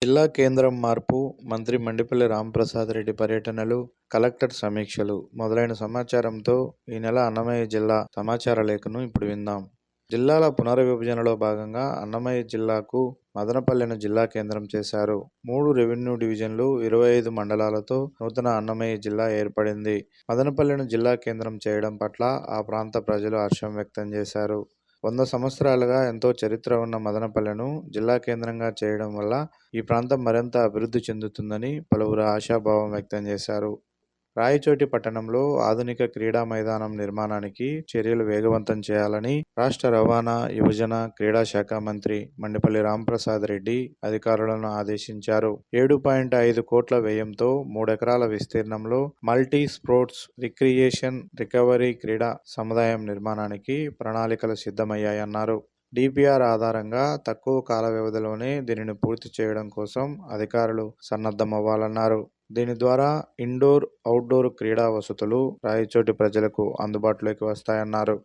జిల్లా కేంద్రం మార్పు, మంత్రి మండిపల్లి రాంప్రసాద్ రెడ్డి పర్యటనలు, కలెక్టర్ సమీక్షలు మొదలైన సమాచారంతో ఈ నెల అన్నమయ్య జిల్లా సమాచార లేఖను ఇప్పుడు విందాం. జిల్లాల పునర్విభజనలో భాగంగా అన్నమయ్య జిల్లాకు మదనపల్లెను జిల్లా కేంద్రం చేశారు. 3 రెవెన్యూ డివిజన్లు, 25 మండలాలతో నూతన అన్నమయ్య జిల్లా ఏర్పడింది. మదనపల్లెను జిల్లా కేంద్రం చేయడం పట్ల ఆ ప్రాంత ప్రజలు హర్షం వ్యక్తం చేశారు. 100 సంవత్సరాలుగా ఎంతో చరిత్ర ఉన్న మదనపల్లెను జిల్లా కేంద్రంగా చేయడం వల్ల ఈ ప్రాంతం మరింత అభివృద్ధి చెందుతుందని పలువురు ఆశాభావం వ్యక్తం చేశారు. రాయచోటి పట్టణంలో ఆధునిక క్రీడా మైదానం నిర్మాణానికి చర్యలు వేగవంతం చేయాలని రాష్ట్ర రవాణా, యువజన, క్రీడా శాఖ మంత్రి మండిపల్లి రాంప్రసాద్ రెడ్డి అధికారులను ఆదేశించారు. 7.5 కోట్ల వ్యయంతో 3 ఎకరాల విస్తీర్ణంలో మల్టీ స్పోర్ట్స్, రిక్రియేషన్, రికవరీ క్రీడా సముదాయం నిర్మాణానికి ప్రణాళికలు సిద్ధమయ్యాయన్నారు. డిపిఆర్ ఆధారంగా తక్కువ కాల వ్యవధిలోనే దీనిని పూర్తి చేయడం కోసం అధికారులు సన్నద్ధమవ్వాలన్నారు. దీని ద్వారా ఇండోర్, అవుట్డోర్ క్రీడా వసతులు రాయచోటి ప్రజలకు అందుబాటులోకి వస్తాయన్నారు.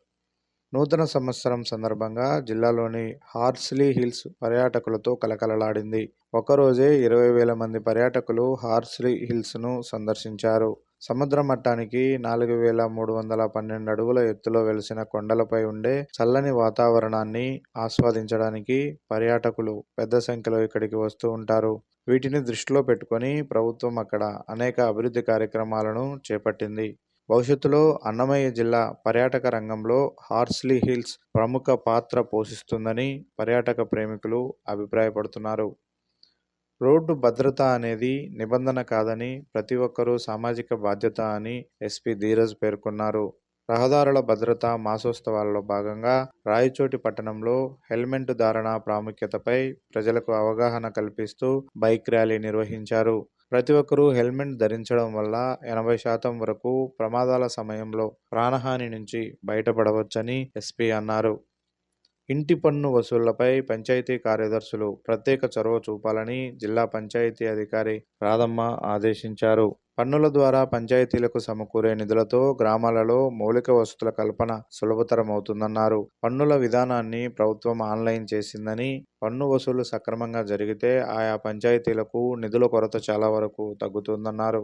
నూతన సంవత్సరం సందర్భంగా జిల్లాలోని హార్స్లీ హిల్స్ పర్యాటకులతో కలకలలాడింది. ఒక్కరోజే 20,000 మంది పర్యాటకులు హార్స్లీ హిల్స్ను సందర్శించారు. సముద్ర మట్టానికి 4,312 అడుగుల ఎత్తులో వెలిసిన కొండలపై ఉండే చల్లని వాతావరణాన్ని ఆస్వాదించడానికి పర్యాటకులు పెద్ద సంఖ్యలో ఇక్కడికి వస్తూ ఉంటారు. వీటిని దృష్టిలో పెట్టుకొని ప్రభుత్వం అక్కడ అనేక అభివృద్ధి కార్యక్రమాలను చేపట్టింది. భవిష్యత్తులో అన్నమయ్య జిల్లా పర్యాటక రంగంలో హార్స్లీ హిల్స్ ప్రముఖ పాత్ర పోషిస్తుందని పర్యాటక ప్రేమికులు అభిప్రాయపడుతున్నారు. రోడ్డు భద్రత అనేది నిబంధన కాదని, ప్రతి ఒక్కరూ సామాజిక బాధ్యత అని ఎస్పీ ధీరజ్ పేర్కొన్నారు. రహదారుల భద్రత మాసోత్సవాలలో భాగంగా రాయచోటి పట్టణంలో హెల్మెట్ ధారణ ప్రాముఖ్యతపై ప్రజలకు అవగాహన కల్పిస్తూ బైక్ ర్యాలీ నిర్వహించారు. ప్రతి ఒక్కరూ హెల్మెట్ ధరించడం వల్ల 80% వరకు ప్రమాదాల సమయంలో ప్రాణహాని నుంచి బయటపడవచ్చని ఎస్పీ అన్నారు. ఇంటి పన్ను వసూళ్లపై పంచాయతీ కార్యదర్శులు ప్రత్యేక చొరవ చూపాలని జిల్లా పంచాయతీ అధికారి రాధమ్మ ఆదేశించారు. పన్నుల ద్వారా పంచాయతీలకు సమకూరే నిధులతో గ్రామాలలో మౌలిక వసతుల కల్పన సులభతరమవుతుందన్నారు. పన్నుల విధానాన్ని ప్రభుత్వం ఆన్లైన్ చేసిందని, పన్ను వసూలు సక్రమంగా జరిగితే ఆయా పంచాయతీలకు నిధుల కొరత చాలా వరకు తగ్గుతుందన్నారు.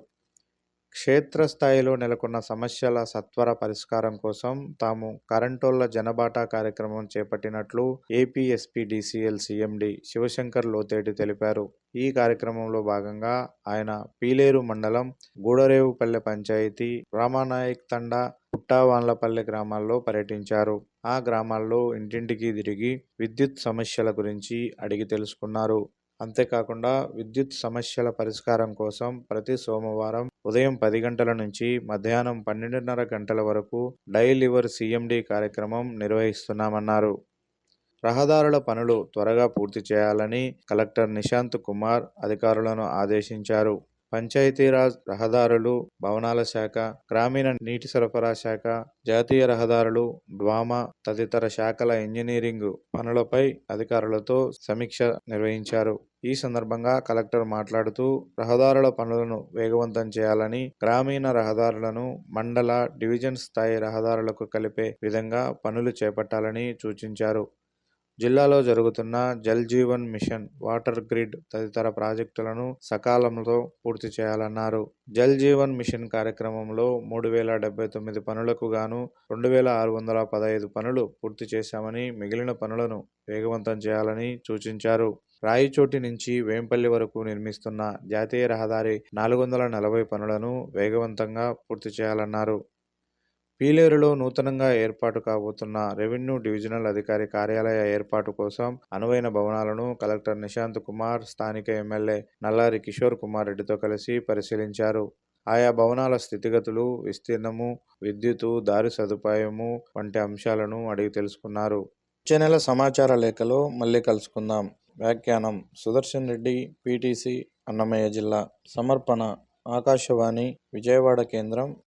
క్షేత్రస్థాయిలో నెలకొన్న సమస్యల సత్వర పరిష్కారం కోసం తాము కరెంటోళ్ల జనబాటా కార్యక్రమం చేపట్టినట్లు AP SPDCL CMD Shivashankar Loteti తెలిపారు. ఈ కార్యక్రమంలో భాగంగా ఆయన పీలేరు మండలం గూడరేవుపల్లె పంచాయతీ, రామానాయక్ తండా, పుట్టావాన్లపల్లె గ్రామాల్లో పర్యటించారు. ఆ గ్రామాల్లో ఇంటింటికి తిరిగి విద్యుత్ సమస్యల గురించి అడిగి తెలుసుకున్నారు. అంతేకాకుండా విద్యుత్ సమస్యల పరిష్కారం కోసం ప్రతి సోమవారం ఉదయం 10 గంటల నుంచి మధ్యాహ్నం 12:30 గంటల వరకు డయల్ యువర్ సీఎండీ కార్యక్రమం నిర్వహిస్తున్నామన్నారు. రహదారుల పనులు త్వరగా పూర్తి చేయాలని కలెక్టర్ నిశాంత్ కుమార్ అధికారులను ఆదేశించారు. పంచాయతీరాజ్, రహదారులు, భవనాల శాఖ, గ్రామీణ నీటి సరఫరా శాఖ, జాతీయ రహదారులు, డ్వామా తదితర శాఖల ఇంజనీరింగ్ పనులపై అధికారులతో సమీక్ష నిర్వహించారు. ఈ సందర్భంగా కలెక్టర్ మాట్లాడుతూ రహదారుల పనులను వేగవంతం చేయాలని, గ్రామీణ రహదారులను మండల, డివిజన్ స్థాయి రహదారులకు కలిపే విధంగా పనులు చేపట్టాలని సూచించారు. జిల్లాలో జరుగుతున్న Jal Jeevan mission, water grid తదితర ప్రాజెక్టులను సకాలంలో పూర్తి చేయాలన్నారు. జల్ జీవన్ మిషన్ కార్యక్రమంలో 3,079 పనులకు గాను 2,615 పనులు పూర్తి చేశామని, మిగిలిన పనులను వేగవంతం చేయాలని సూచించారు. రాయచోటి నుంచి వేంపల్లి వరకు నిర్మిస్తున్న జాతీయ రహదారి 440 పనులను వేగవంతంగా పూర్తి చేయాలన్నారు. పీలేరులో నూతనంగా ఏర్పాటు కాబోతున్న రెవెన్యూ డివిజనల్ అధికారి కార్యాలయ ఏర్పాటు కోసం అనువైన భవనాలను కలెక్టర్ నిశాంత్ కుమార్ స్థానిక ఎమ్మెల్యే నల్లారి కిషోర్ కుమార్ రెడ్డితో కలిసి పరిశీలించారు. ఆయా భవనాల స్థితిగతులు, విస్తీర్ణము, విద్యుత్తు, దారి సదుపాయము వంటి అంశాలను అడిగి తెలుసుకున్నారు. వచ్చే నెల సమాచార లేఖలో మళ్ళీ కలుసుకుందాం. వ్యాఖ్యానం సుదర్శన్ రెడ్డి, పీటీసీ, అన్నమయ్య జిల్లా. సమర్పణ ఆకాశవాణి, విజయవాడ కేంద్రం.